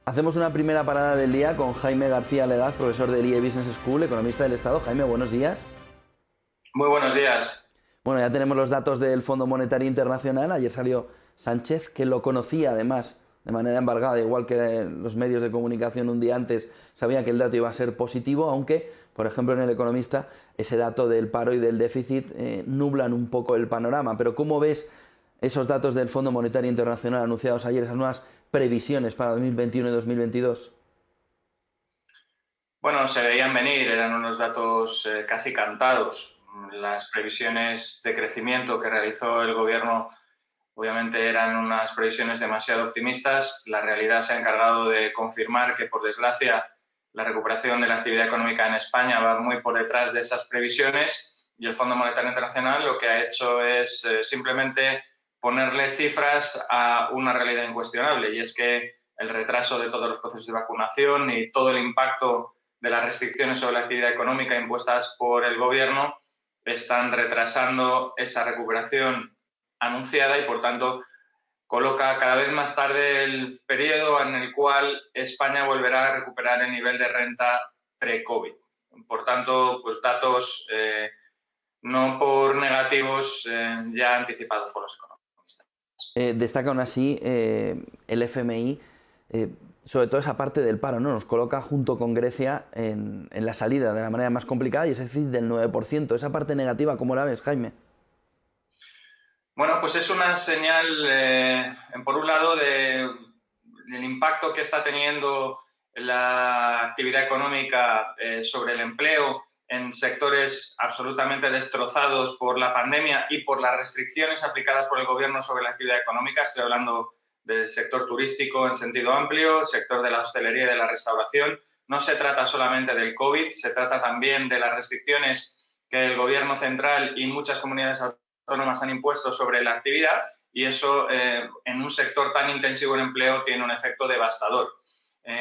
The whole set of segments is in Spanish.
Hacemos una primera parada del día con Jaime García Legaz, profesor del IE Business School, economista del Estado. Jaime, buenos días. Muy buenos días. Bueno, ya tenemos los datos del Fondo Monetario Internacional. Ayer salió Sánchez, que lo conocía además de manera embargada, igual que los medios de comunicación un día antes, sabía que el dato iba a ser positivo, aunque, por ejemplo, en El Economista, ese dato del paro y del déficit nublan un poco el panorama. Pero ¿cómo ves esos datos del Fondo Monetario Internacional anunciados ayer, esas nuevas previsiones para 2021 y 2022? Bueno, se veían venir, eran unos datos casi cantados. Las previsiones de crecimiento que realizó el gobierno obviamente eran unas previsiones demasiado optimistas. La realidad se ha encargado de confirmar que, por desgracia, la recuperación de la actividad económica en España va muy por detrás de esas previsiones y el Fondo Monetario Internacional lo que ha hecho es simplemente ponerle cifras a una realidad incuestionable, y es que el retraso de todos los procesos de vacunación y todo el impacto de las restricciones sobre la actividad económica impuestas por el gobierno están retrasando esa recuperación anunciada y, por tanto, coloca cada vez más tarde el periodo en el cual España volverá a recuperar el nivel de renta pre-COVID. Por tanto, pues datos no por negativos, ya anticipados por los economistas. Destaca aún así el FMI, sobre todo esa parte del paro, ¿no? Nos coloca junto con Grecia en la salida de la manera más complicada y ese déficit del 9%. Esa parte negativa, ¿cómo la ves, Jaime? Bueno, pues es una señal, por un lado, del impacto que está teniendo la actividad económica sobre el empleo en sectores absolutamente destrozados por la pandemia y por las restricciones aplicadas por el gobierno sobre la actividad económica. Estoy hablando del sector turístico en sentido amplio, sector de la hostelería y de la restauración. No se trata solamente del COVID, se trata también de las restricciones que el gobierno central y muchas comunidades autónomas han impuesto sobre la actividad, y eso en un sector tan intensivo en empleo tiene un efecto devastador.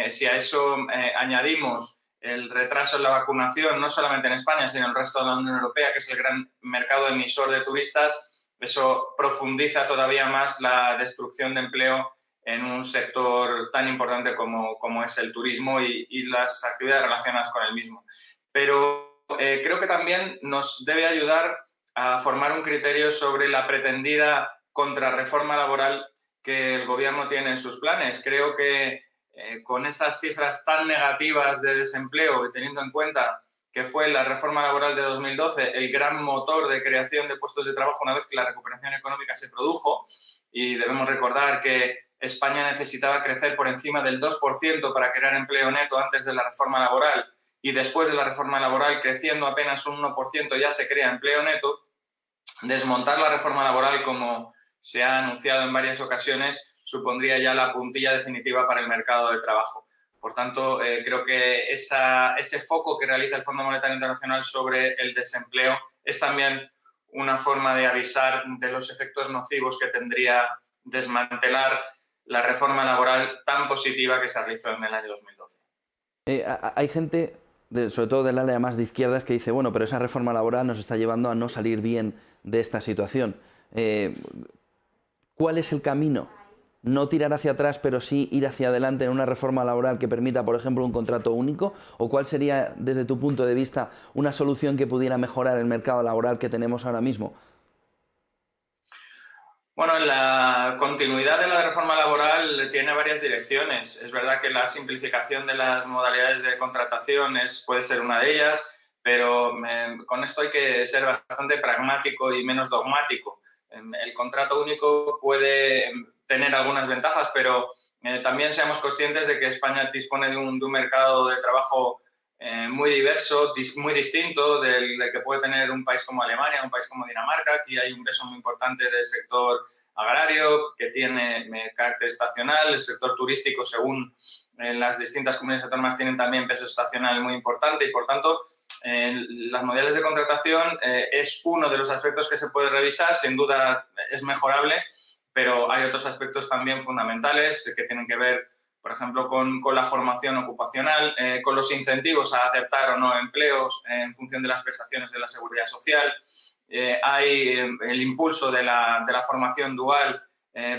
Si a eso añadimos el retraso en la vacunación, no solamente en España, sino en el resto de la Unión Europea, que es el gran mercado emisor de turistas, eso profundiza todavía más la destrucción de empleo en un sector tan importante como es el turismo y las actividades relacionadas con el mismo. Pero creo que también nos debe ayudar a formar un criterio sobre la pretendida contrarreforma laboral que el gobierno tiene en sus planes. Creo que con esas cifras tan negativas de desempleo y teniendo en cuenta que fue la reforma laboral de 2012 el gran motor de creación de puestos de trabajo una vez que la recuperación económica se produjo, y debemos recordar que España necesitaba crecer por encima del 2% para crear empleo neto antes de la reforma laboral, y después de la reforma laboral, creciendo apenas un 1%, ya se crea empleo neto. Desmontar la reforma laboral, como se ha anunciado en varias ocasiones, supondría ya la puntilla definitiva para el mercado de trabajo. Por tanto, creo que ese foco que realiza el Fondo Monetario Internacional sobre el desempleo es también una forma de avisar de los efectos nocivos que tendría desmantelar la reforma laboral tan positiva que se realizó en el año 2012. Hay gente, sobre todo del área más de izquierdas, que dice, bueno, pero esa reforma laboral nos está llevando a no salir bien de esta situación. ¿Cuál es el camino? ¿No tirar hacia atrás, pero sí ir hacia adelante en una reforma laboral que permita, por ejemplo, un contrato único? ¿O cuál sería, desde tu punto de vista, una solución que pudiera mejorar el mercado laboral que tenemos ahora mismo? Bueno, la continuidad de la reforma laboral tiene varias direcciones. Es verdad que la simplificación de las modalidades de contratación puede ser una de ellas, pero con esto hay que ser bastante pragmático y menos dogmático. El contrato único puede tener algunas ventajas, pero también seamos conscientes de que España dispone de un mercado de trabajo muy diverso, muy distinto del que puede tener un país como Alemania, un país como Dinamarca. Aquí hay un peso muy importante del sector agrario, que tiene carácter estacional. El sector turístico, según las distintas comunidades autónomas, tienen también peso estacional muy importante, y, por tanto, las modalidades de contratación es uno de los aspectos que se puede revisar. Sin duda es mejorable, pero hay otros aspectos también fundamentales que tienen que ver, por ejemplo, con la formación ocupacional, con los incentivos a aceptar o no empleos en función de las prestaciones de la seguridad social. Hay el impulso de la formación dual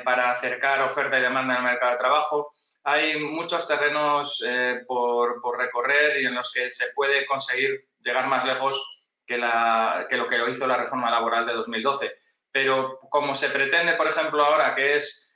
para acercar oferta y demanda en el mercado de trabajo. hay muchos terrenos por recorrer y en los que se puede conseguir llegar más lejos que lo que lo hizo la reforma laboral de 2012. Pero como se pretende, por ejemplo, ahora, que es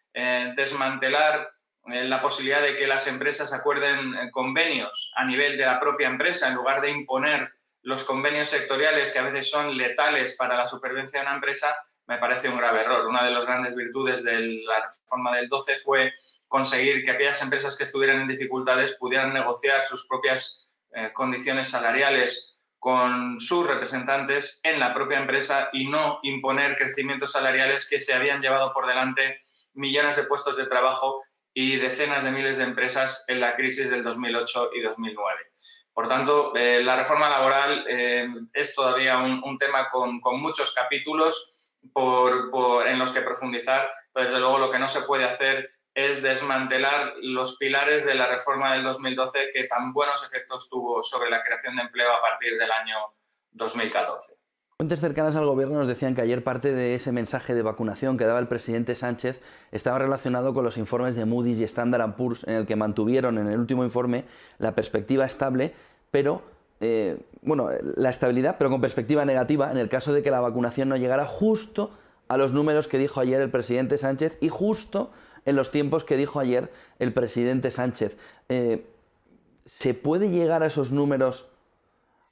desmantelar la posibilidad de que las empresas acuerden convenios a nivel de la propia empresa, en lugar de imponer los convenios sectoriales que a veces son letales para la supervivencia de una empresa, me parece un grave error. Una de las grandes virtudes de la reforma del 12 fue conseguir que aquellas empresas que estuvieran en dificultades pudieran negociar sus propias condiciones salariales con sus representantes en la propia empresa y no imponer crecimientos salariales que se habían llevado por delante millones de puestos de trabajo y decenas de miles de empresas en la crisis del 2008 y 2009. Por tanto, la reforma laboral es todavía un tema con muchos capítulos en los que profundizar, pero desde luego lo que no se puede hacer es desmantelar los pilares de la reforma del 2012 que tan buenos efectos tuvo sobre la creación de empleo a partir del año 2014. Fuentes cercanas al gobierno nos decían que ayer parte de ese mensaje de vacunación que daba el presidente Sánchez estaba relacionado con los informes de Moody's y Standard & Poor's, en el que mantuvieron en el último informe la perspectiva estable, pero la estabilidad, pero con perspectiva negativa en el caso de que la vacunación no llegara justo a los números que dijo ayer el presidente Sánchez y justo en los tiempos que dijo ayer el presidente Sánchez. ¿Se puede llegar a esos números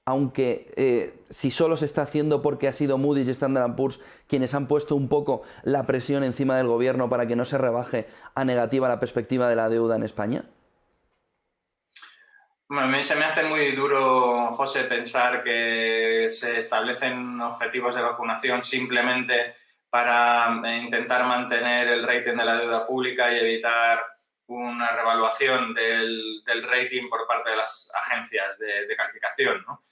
aunque si solo se está haciendo porque ha sido Moody's y Standard & Poor's quienes han puesto un poco la presión encima del gobierno para que no se rebaje a negativa la perspectiva de la deuda en España? A mí se me hace muy duro, José, pensar que se establecen objetivos de vacunación simplemente para intentar mantener el rating de la deuda pública y evitar una revaluación del rating por parte de las agencias de calificación, ¿no?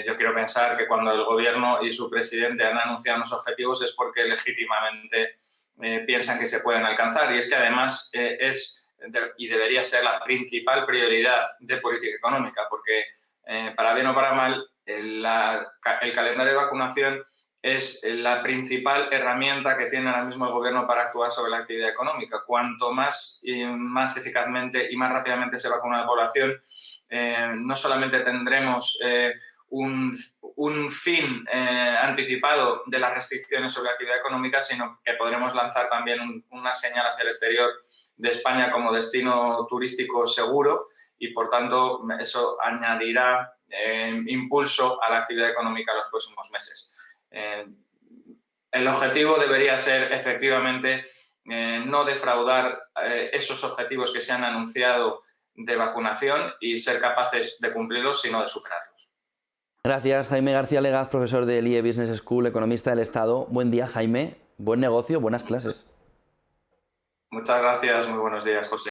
Yo quiero pensar que cuando el gobierno y su presidente han anunciado unos objetivos es porque legítimamente piensan que se pueden alcanzar. Y es que además y debería ser la principal prioridad de política económica, porque para bien o para mal, el calendario de vacunación es la principal herramienta que tiene ahora mismo el gobierno para actuar sobre la actividad económica. Cuanto más eficazmente y más rápidamente se vacuna la población, no solamente tendremos un fin anticipado de las restricciones sobre la actividad económica, sino que podremos lanzar también una señal hacia el exterior de España como destino turístico seguro y, por tanto, eso añadirá impulso a la actividad económica en los próximos meses. El objetivo debería ser, efectivamente, no defraudar esos objetivos que se han anunciado de vacunación y ser capaces de cumplirlos, sino de superarlos. Gracias, Jaime García Legaz, profesor del IE Business School, economista del Estado. Buen día, Jaime. Buen negocio, buenas clases. Muchas gracias, muy buenos días, José.